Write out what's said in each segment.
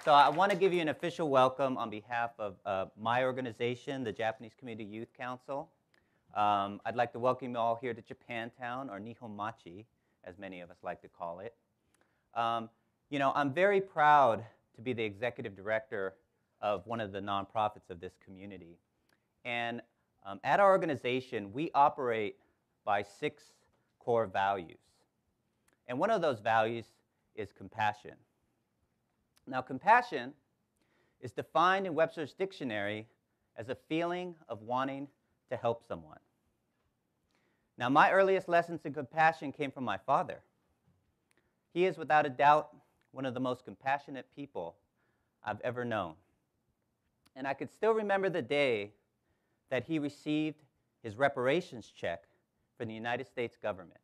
So I want to give you an official welcome on behalf of my organization, the Japanese Community Youth Council. I'd like to welcome you all here to Japantown, or Nihonmachi, as many of us like to call it. You know, I'm very proud to be the executive director of one of the nonprofits of this community. And at our organization, we operate by 6 core values. And one of those values is compassion. Now, compassion is defined in Webster's dictionary as a feeling of wanting to help someone. Now, my earliest lessons in compassion came from my father. He is, without a doubt, one of the most compassionate people I've ever known. And I could still remember the day that he received his reparations check from the United States government.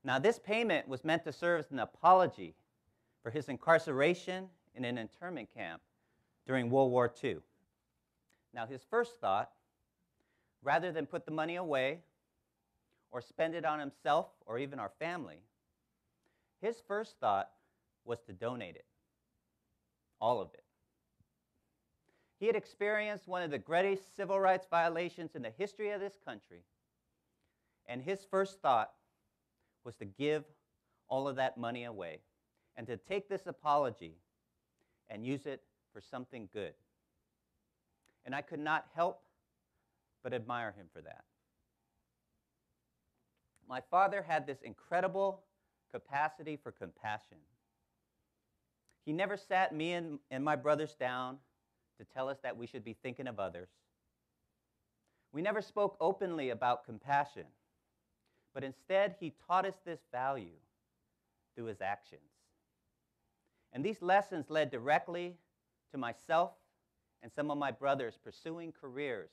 Now, this payment was meant to serve as an apology for his incarceration in an internment camp during World War II. Now, his first thought, rather than put the money away or spend it on himself or even our family, his first thought was to donate it, all of it. He had experienced one of the greatest civil rights violations in the history of this country, and his first thought was to give all of that money away and to take this apology and use it for something good. And I could not help but admire him for that. My father had this incredible capacity for compassion. He never sat me and my brothers down to tell us that we should be thinking of others. We never spoke openly about compassion, but instead he taught us this value through his actions. And these lessons led directly to myself and some of my brothers pursuing careers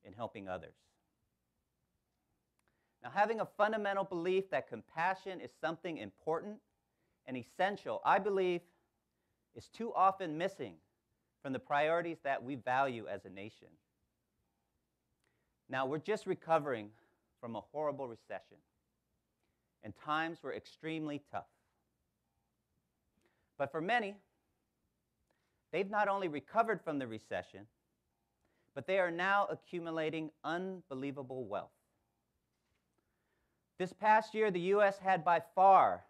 in helping others. Now, having a fundamental belief that compassion is something important and essential, I believe, is too often missing from the priorities that we value as a nation. Now, we're just recovering from a horrible recession, and times were extremely tough. But for many, they've not only recovered from the recession, but they are now accumulating unbelievable wealth. This past year, the U.S. had by far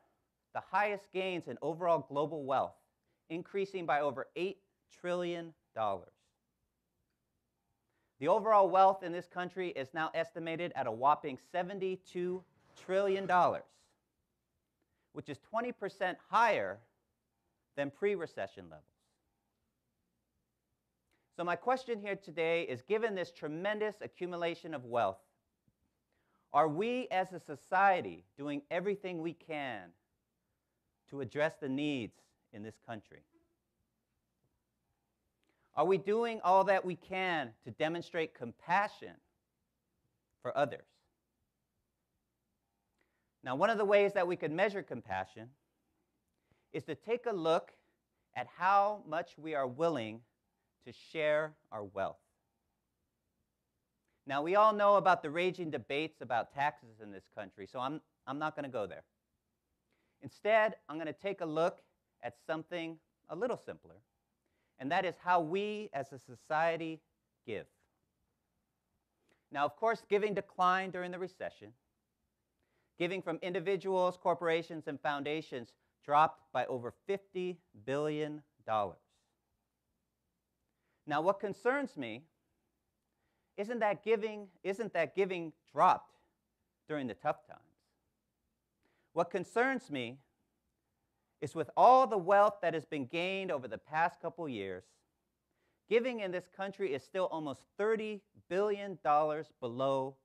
the highest gains in overall global wealth, increasing by over $8 trillion. The overall wealth in this country is now estimated at a whopping $72 trillion, which is 20% higher than pre-recession levels. So my question here today is, given this tremendous accumulation of wealth, are we as a society doing everything we can to address the needs in this country? Are we doing all that we can to demonstrate compassion for others? Now, one of the ways that we could measure compassion is to take a look at how much we are willing to share our wealth. Now, we all know about the raging debates about taxes in this country, so I'm not going to go there. Instead, I'm going to take a look at something a little simpler, and that is how we as a society give. Now, of course, giving declined during the recession. Giving from individuals, corporations, and foundations dropped by over $50 billion. Now, what concerns me isn't that giving dropped during the tough times. What concerns me is, with all the wealth that has been gained over the past couple years, giving in this country is still almost $30 billion below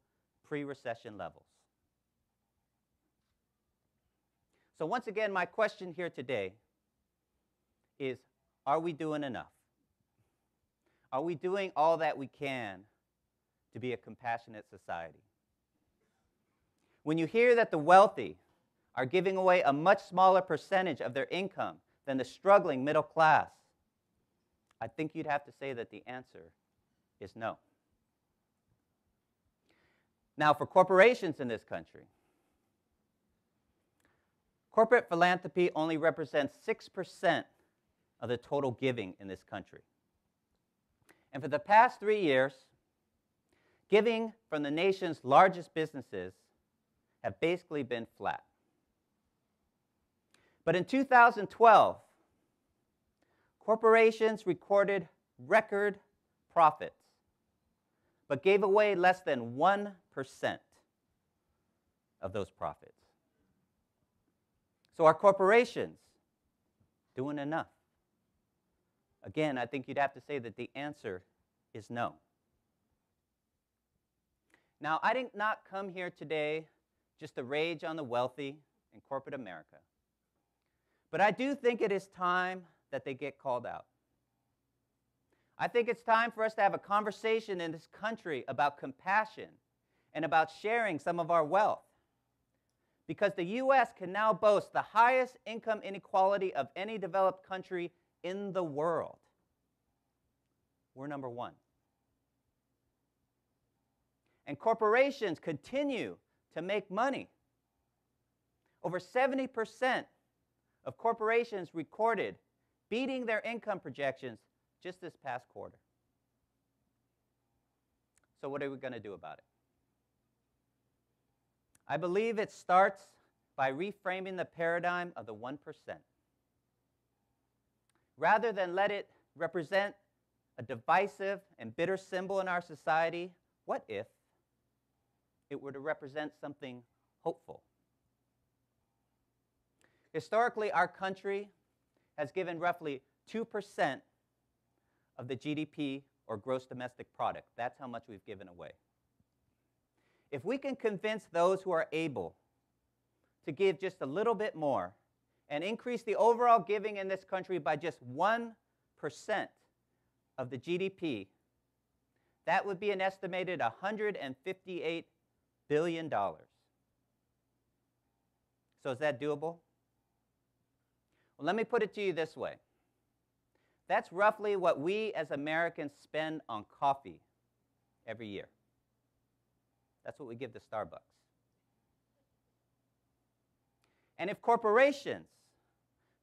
pre-recession levels. So once again, my question here today is, are we doing enough? Are we doing all that we can to be a compassionate society? When you hear that the wealthy are giving away a much smaller percentage of their income than the struggling middle class, I think you'd have to say that the answer is no. Now, for corporations in this country, corporate philanthropy only represents 6% of the total giving in this country. And for the past 3 years, giving from the nation's largest businesses have basically been flat. But in 2012, corporations recorded record profits, but gave away less than 1% of those profits. So are corporations doing enough? Again, I think you'd have to say that the answer is no. Now, I did not come here today just to rage on the wealthy in corporate America, but I do think it is time that they get called out. I think it's time for us to have a conversation in this country about compassion and about sharing some of our wealth. Because the U.S. can now boast the highest income inequality of any developed country in the world. We're number one. And corporations continue to make money. Over 70% of corporations recorded beating their income projections just this past quarter. So what are we going to do about it? I believe it starts by reframing the paradigm of the 1%. Rather than let it represent a divisive and bitter symbol in our society, what if it were to represent something hopeful? Historically, our country has given roughly 2% of the GDP, or gross domestic product. That's how much we've given away. If we can convince those who are able to give just a little bit more and increase the overall giving in this country by just 1% of the GDP, that would be an estimated $158 billion. So is that doable? Well, let me put it to you this way. That's roughly what we as Americans spend on coffee every year. That's what we give to Starbucks. And if corporations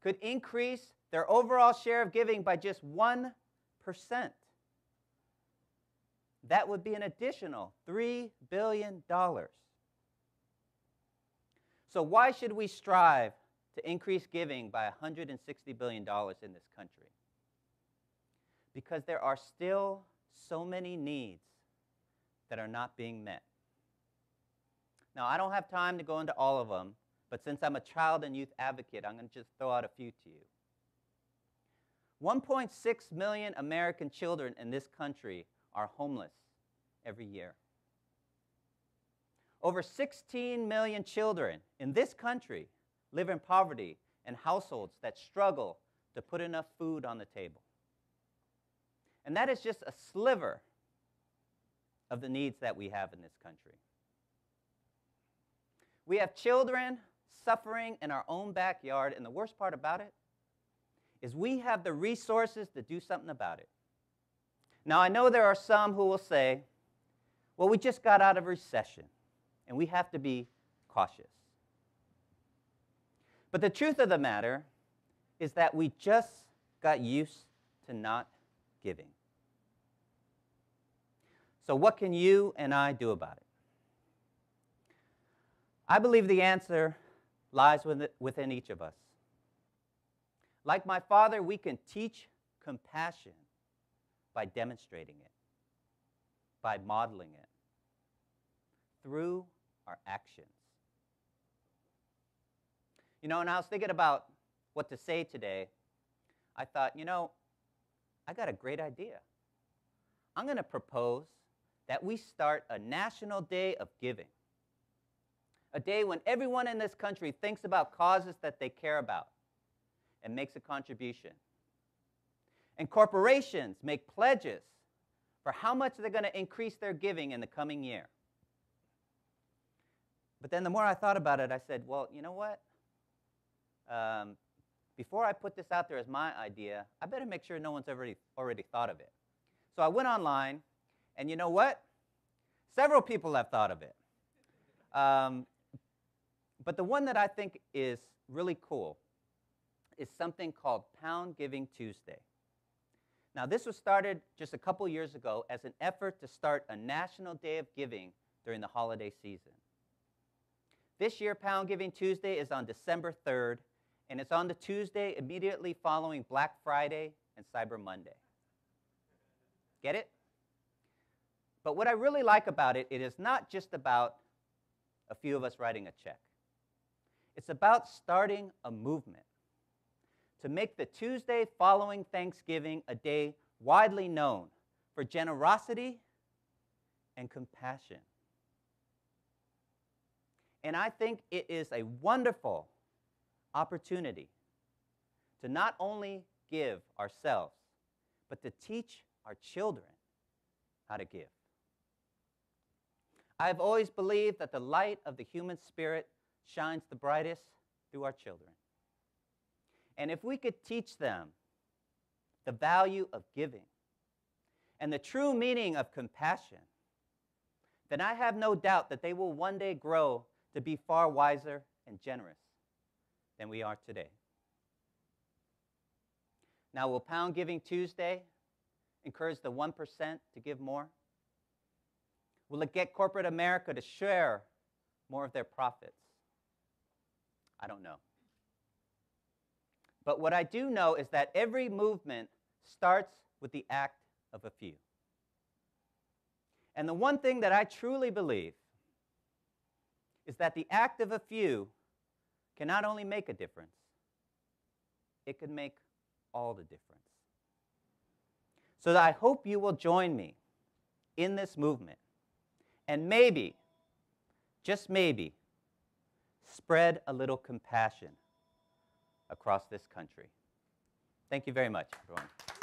could increase their overall share of giving by just 1%, that would be an additional $3 billion. So why should we strive to increase giving by $160 billion in this country? Because there are still so many needs that are not being met. Now, I don't have time to go into all of them, but since I'm a child and youth advocate, I'm going to just throw out a few to you. 1.6 million American children in this country are homeless every year. Over 16 million children in this country live in poverty and households that struggle to put enough food on the table. And that is just a sliver of the needs that we have in this country. We have children suffering in our own backyard, and the worst part about it is we have the resources to do something about it. Now, I know there are some who will say, well, we just got out of a recession, and we have to be cautious. But the truth of the matter is that we just got used to not giving. So what can you and I do about it? I believe the answer lies within each of us. Like my father, we can teach compassion by demonstrating it, by modeling it, through our actions. You know, and I was thinking about what to say today. I thought, I got a great idea. I'm going to propose that we start a National Day of Giving. A day when everyone in this country thinks about causes that they care about and makes a contribution. And corporations make pledges for how much they're going to increase their giving in the coming year. But then the more I thought about it, I said, well, you know what? Before I put this out there as my idea, I better make sure no one's already thought of it. So I went online, and you know what? Several people have thought of it. But the one that I think is really cool is something called Pound Giving Tuesday. Now, this was started just a couple years ago as an effort to start a national day of giving during the holiday season. This year, Pound Giving Tuesday is on December 3rd, and it's on the Tuesday immediately following Black Friday and Cyber Monday. Get it? But what I really like about it, it is not just about a few of us writing a check. It's about starting a movement to make the Tuesday following Thanksgiving a day widely known for generosity and compassion. And I think it is a wonderful opportunity to not only give ourselves, but to teach our children how to give. I've always believed that the light of the human spirit shines the brightest through our children. And if we could teach them the value of giving and the true meaning of compassion, then I have no doubt that they will one day grow to be far wiser and generous than we are today. Now, will Pound Giving Tuesday encourage the 1% to give more? Will it get corporate America to share more of their profits? I don't know. But what I do know is that every movement starts with the act of a few. And the one thing that I truly believe is that the act of a few can not only make a difference, it can make all the difference. So that I hope you will join me in this movement and maybe, just maybe, spread a little compassion across this country. Thank you very much, everyone.